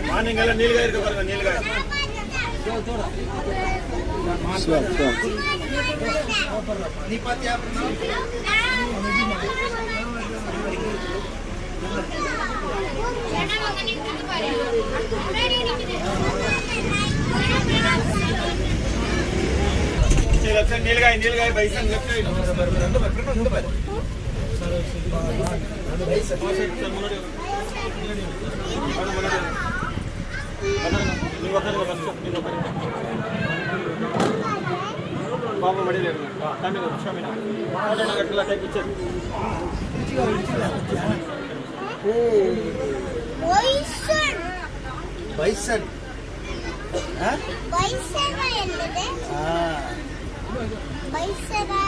மானிங்கெல்லாம் நீலகாய் இருக்க பாருங்க, நீலகாய். நீ பாத்தியா? நீலகாய், நீலகாய் பைசன் லெஃப்ட் சைடு. பாபு மடியில் இருங்க. தமிழ் கட்டல டேக் பிக்சர். பைசன் பைசன் என்னது? பைசரா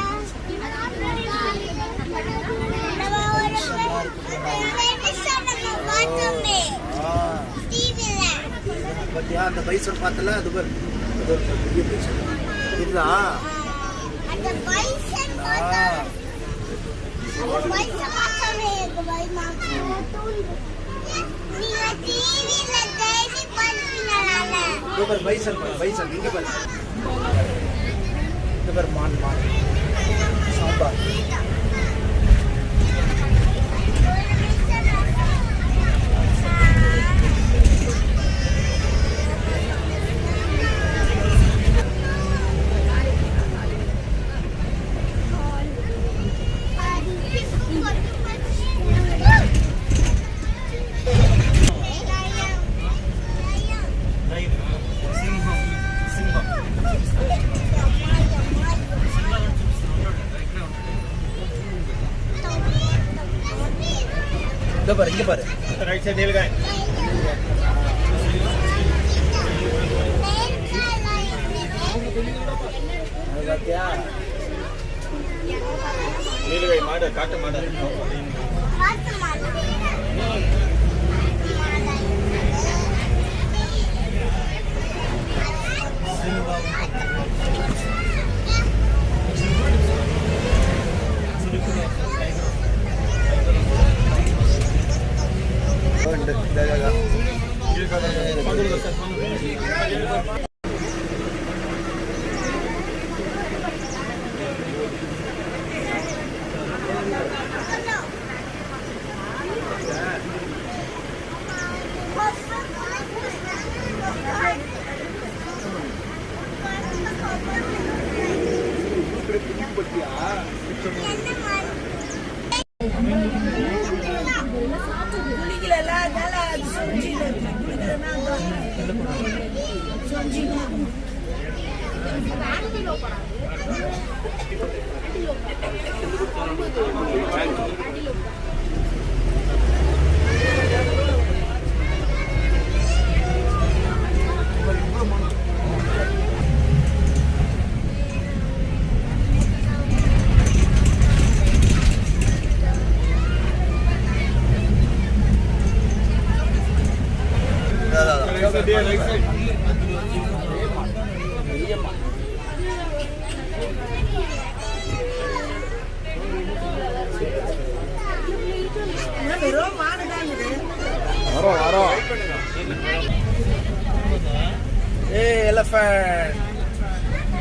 அந்த பைசன் பார்த்தல அது இதுதா அந்த பைசன் பார்த்தா அந்த பைசன் பார்த்தமே பைமா நீங்க டிவில டெய்லி பாப்பீங்களானே இது பைசன் பைசன் இங்க பாரு இது பாரு மான் சாம்பார் இங்க பாரு ரைட் சைடு நீலகாய் பாத்தியா நீலகாய் மாடு காட்டு மாடு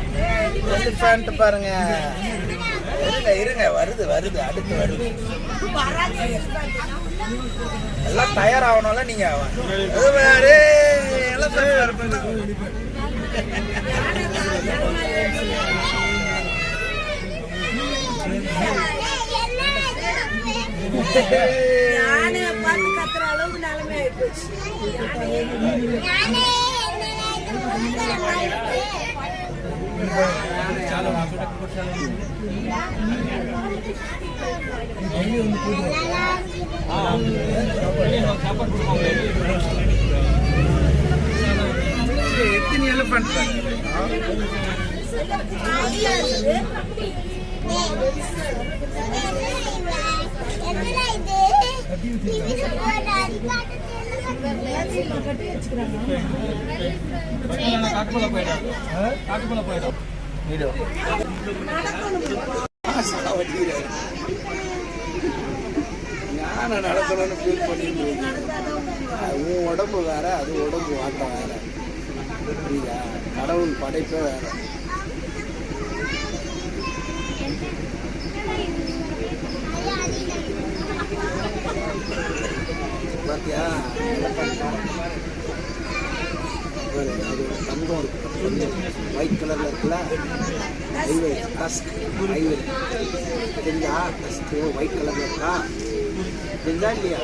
எலிஃபண்ட் பாருங்க. இருங்க வருது வருது அடுத்து வருது. எல்லாம் தயார் ஆகணும்ல நீங்க. பார்த்து கத்துற அளவுக்கு நிலைமை ஆயிடுச்சு. எத்தனை எலிஃபண்ட் வீடியோ நான் நடத்தணும்னு ஃபீல் பண்ணிட்டு உன் உடம்பு வேற, அது உடம்பு வாட்டம் வேற. புரியுதா? கடவுள் படைப்பே வேற. பார்த்தியா? அது தங்கம் இருக்கு, கொஞ்சம் ஒயிட் கலர்ல இருக்குல்ல, ஹைவே டஸ்க் ஹைவே தெரிஞ்சா? டஸ்க் ஒயிட் கலர்ல இருக்கா, தெரிஞ்சா இல்லையா?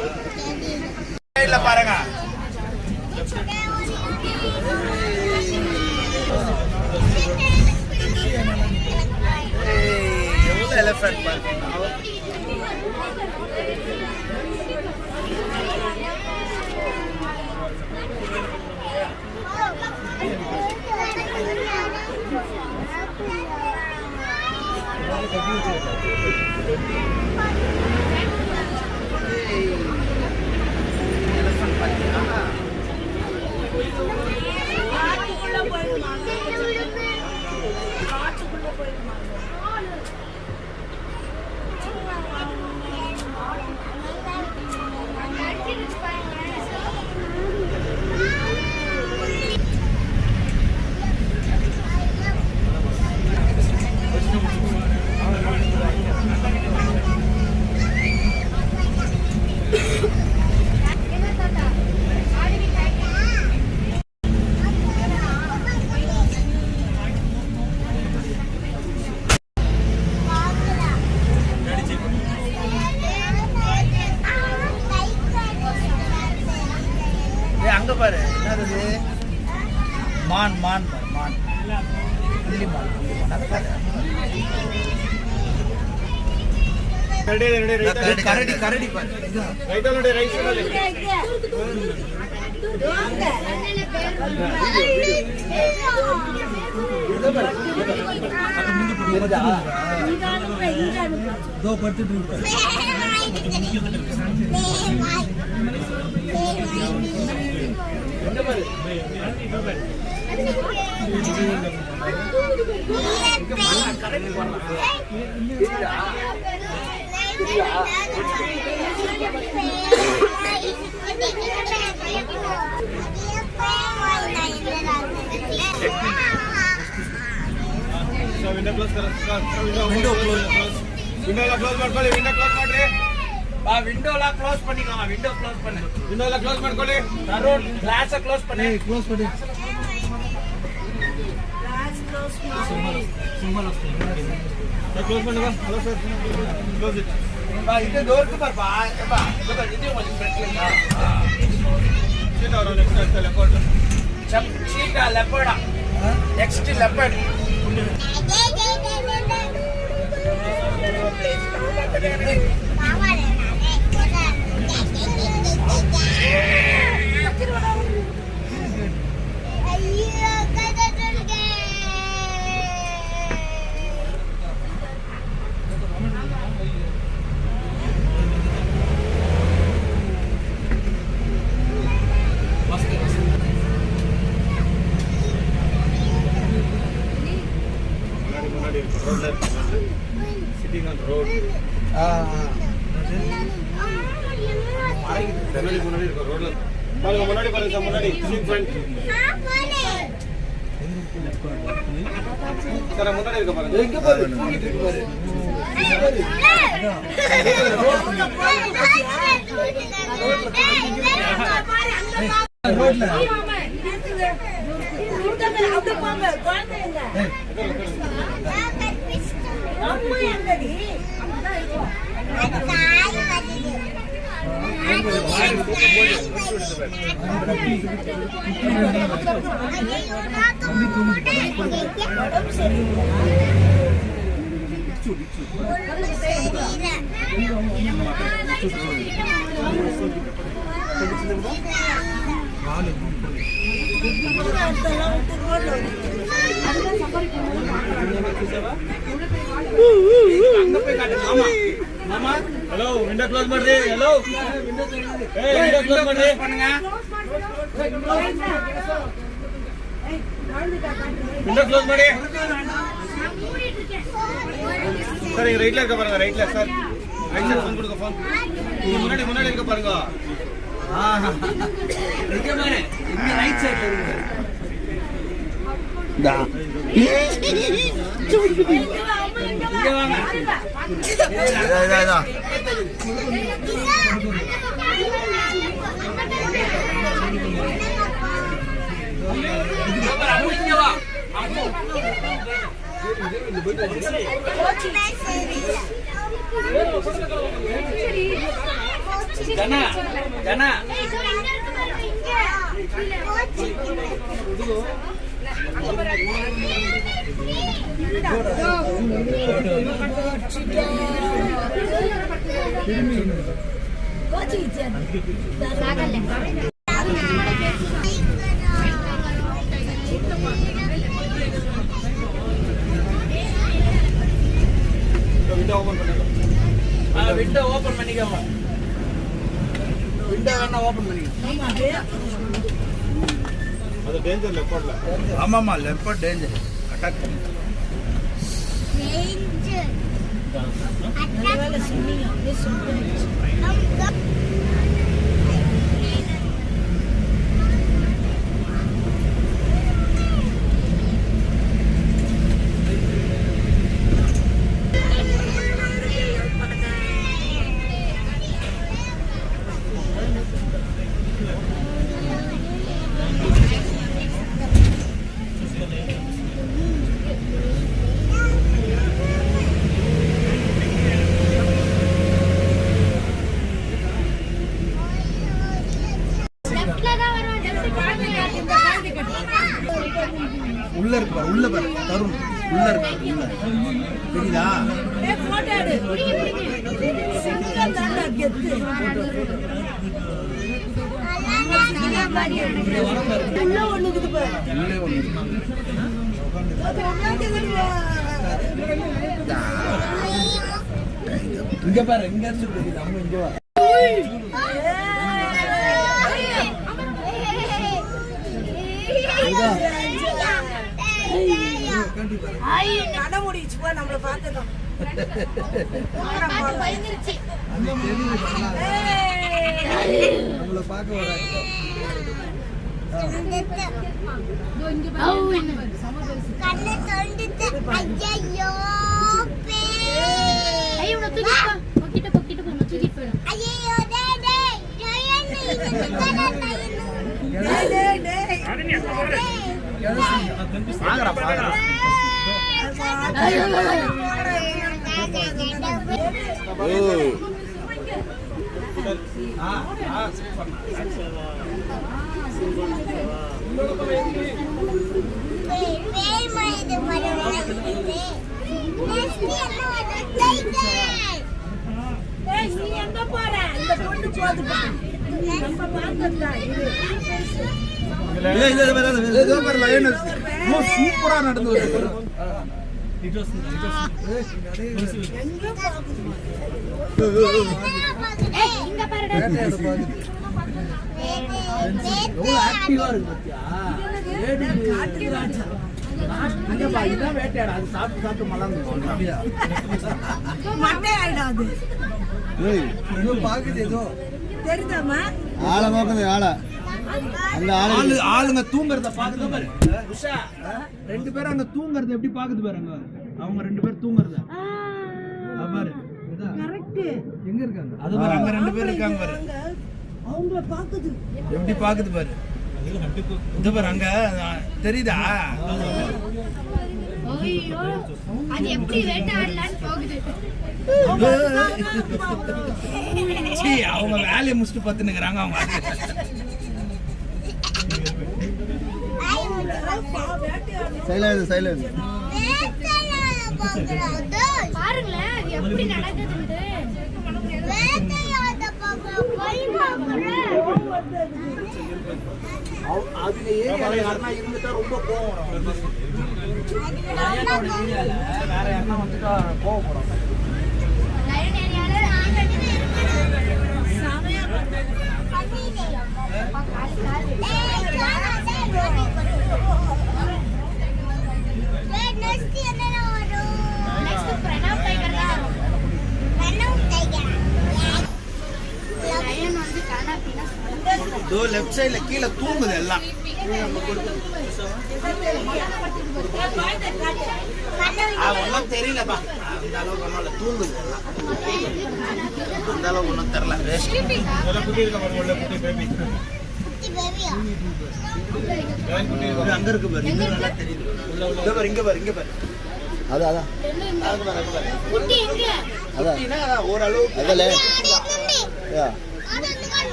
இல்ல பாருங்க, எவ்வளவு எலிஃபென்ட் பாருங்க. அங்க பாரு, என்னது? மான் மான் மான் புள்ளி மான், கரடி கரடி பாரு. ವಿಂಡೋಲ ಕ್ಲೋಸ್ பண்ணிக்கலாம். ವಿಂಡೋ ಕ್ಲೋಸ್ பண்ணு. ವಿಂಡೋಲ ಕ್ಲೋಸ್ ಮಾಡ್ಕೊಳ್ಳಿ. ತರೋಡ್ ಗ್ಲಾಸ್ ಕ್ಲೋಸ್ பண்ணு. ಕ್ಲೋಸ್ ಮಾಡಿ. ಗ್ಲಾಸ್ ಕ್ಲೋಸ್ ಮಾಡಿ. ಸಿಂಬಲ್ ವస్తుంది. ಕ್ಲೋಸ್ பண்ணு ಬಾ. Hello sir. Close it. ಬಾ ಇದು ಡೋರ್ ಗೆ ಬಾ. ಬಾ. ಬಾ ಇದು ಒಂದು ಫ್ರಂಟ್ ಲಿಂದ. ಶೀಟ್ ಅವರ next leopard. Sheet leopard. Next leopard. Sitting on road. முன்னாடி இருக்க ரோட்ல பாருங்க, முன்னாடி பாருங்க, முன்னாடி சீட் ஃப்ரண்ட். சார் முன்னாடி இருக்க பாருங்க. எங்க பாரு, தூக்கிட்டு இருக்கு பாரு. ரோட்ல அப்படி போங்க, குழந்தைங்க அம்மா எங்கடி அம்மா இருக்கோ அது தாய் வருது. ஹலோ விண்டோ க்ளோஸ் ಮಾಡ್ರಿ. ஹலோ விண்டோ க்ளோஸ் ಮಾಡ್ರಿ. பண்ணுங்க. விண்டோ க்ளோஸ் ಮಾಡಿ. சார் இங்க ரைட்ல இருக்க பாருங்க, ரைட்ல சார். ரைட் சைடு ஃபோன் கொடுங்க, ஃபோன் முன்னாடி முன்னாடி இருக்க பாருங்க. இங்க பாரு, இங்க ரைட் சைடுல இருக்கு. இங்க வாங்க. இதா. இங்க வா. ஜனா ஜனா விண்டோ ஓபன் பண்ணிக்கோங்க. விண்டோ வேணா ஓபன் பண்ணிக்கோங்க. அது டேஞ்சர் லெப்பர்ட்ல. ஆமாமா லெப்பர்ட் டேஞ்சர். அட்டாக் பண்ணு. டேஞ்சர். அட்டாக் சொன்னீங்க. உள்ள இருக்கு பாரு, உள்ள பாரு தருண் உள்ள இருக்கு. உள்ள தெரியுதா? போட்டோ எடு. சிங்கம் தான்டா கெத்து. உள்ள ஒண்ணுக்குது பாரு. உள்ள ஒண்ணு. இங்க பாரு, இங்க இருந்து தெரியுது. அம்மா இங்க வா. நம்மள பார்த்ததும் நம்மள பார்க்க வராங்க. கண்ணு தொண்டிட்டு ஐயோ பே ஐயோ தூக்கிட்டு போயிடு. ஐயோ டேய் ஜெயனி பாங்கடா பாங்கடா. சூப்பரா நடந்து வருது. வேட்டையாடா அது சாப்பிட்டு சாப்பிட்டு மலர்ந்து பாக்குது ஏதோ தெரியுதாமா? ஆளை பாக்குது ஆளை. அந்த ஆளுங்க தூங்குறத பாக்குது பாரு. உஷா ரெண்டு பேரும் அங்க தூங்குறது எப்படி பாக்குது பாரு. அங்க அவங்க ரெண்டு பேரும் தூங்குறத பாரு. கரெக்ட். எங்க இருக்காங்க? அது பாரு, அங்க ரெண்டு பேர் இருக்காங்க பாரு. அவங்கள பாக்குது எப்படி பாக்குது பாரு. இது பாரு அங்க தெரியுதா? ஐயோ அது எப்படி வேட்டையாடலான்னு போகுது. அவங்க வேலையை முடிச்சுட்டு பத்துனுக்குறாங்க. அவங்க பாருங்களேன் அது எப்படி நடக்குது. இருந்துட்டா ரொம்ப கோவம். வேற யாருன்னா வந்துட்டா கோவப்படும். இதோ லெஃப்ட் சைடுல கீழே தூங்குது எல்லாம். ஒன்றும் தெரியலப்பா, அந்த அளவுக்கு ஒன்றும் தூங்குது எல்லாம். அந்த அளவுக்கு ஒன்றும் தெரியல. அங்க இருக்கு பாரு, இங்க நல்லா தெரியுது. இங்க பாரு, இங்க பாரு, இங்க பாரு. அதான் அதான் அதான் ஓரளவுக்கு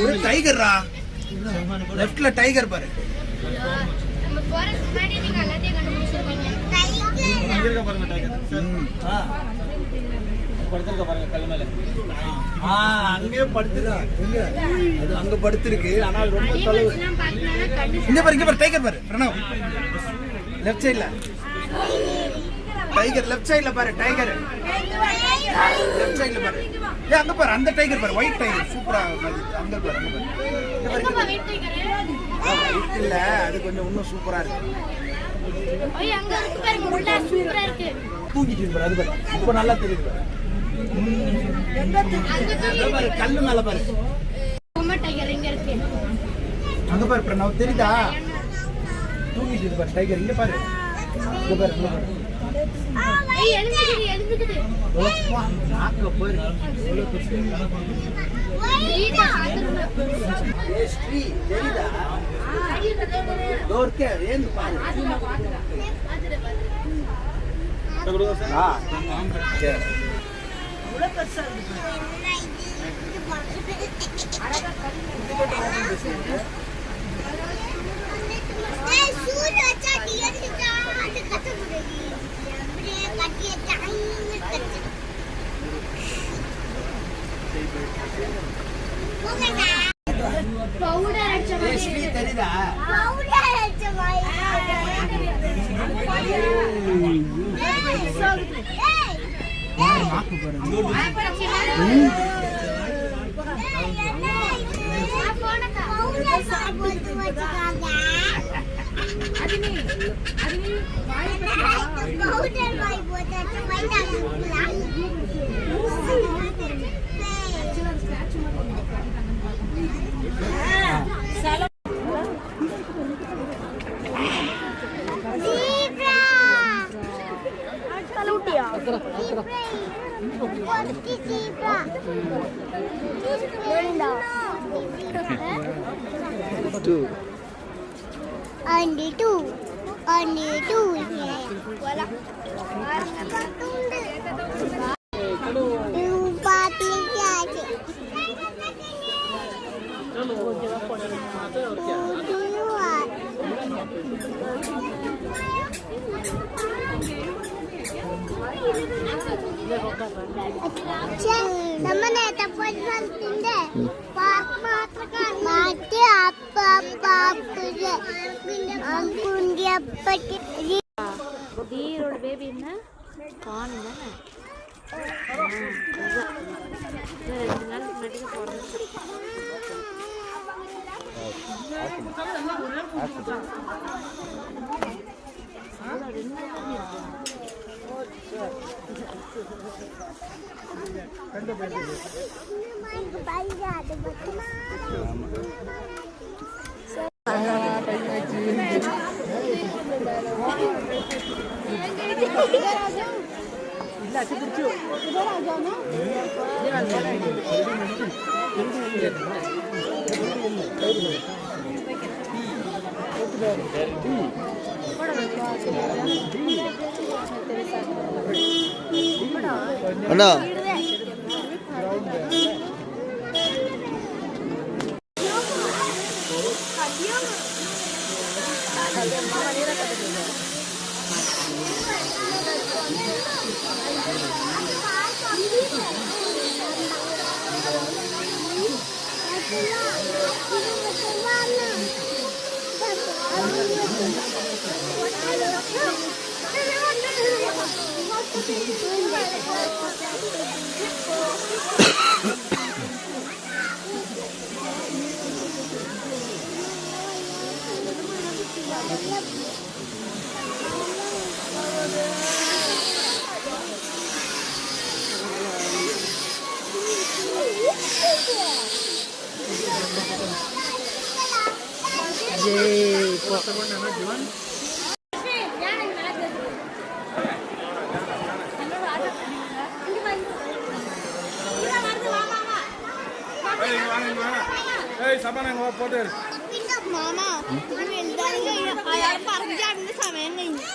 ஒரு டைகர்ரா, லெஃப்ட்ல டைகர் பாரு. அங்கே படுத்துருக்கு, அங்க படுத்திருக்கு. ஆனால் ரொம்ப தொலைவு. இங்க பாரு, இங்க பாரு டைகர் பாரு பிரணவ். லெஃப்ட் சைடுல டைகர், லெஃப்ட் சைடுல பாரு டைகர். லெஃப்ட் சைடுல பாரு. ஏ அங்க பாரு, அந்த டைகர் பாரு, ஒயிட் டைகர் சூப்பரா அங்க பாரு, அங்க பாரு. ஒயிட் இல்ல, அது கொஞ்சம் இன்னும் சூப்பரா இருக்கு. தூங்கிட்டு பாரு, அது பாரு, இப்ப நல்லா தெரியுது பாரு. பாரு கல்லு மேல பாரு, அங்க பாரு பிரணவ் தெரியுதா? தூங்கிட்டு பாரு டைகர். இங்க பாரு, இங்க பாரு, இங்க பாரு. தெரியுதா? அண்ணா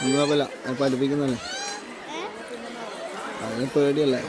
കുഴപ്പമില്ല പഠിപ്പിക്കുന്നല്ലേ അതിന് പേടിയല്ലേ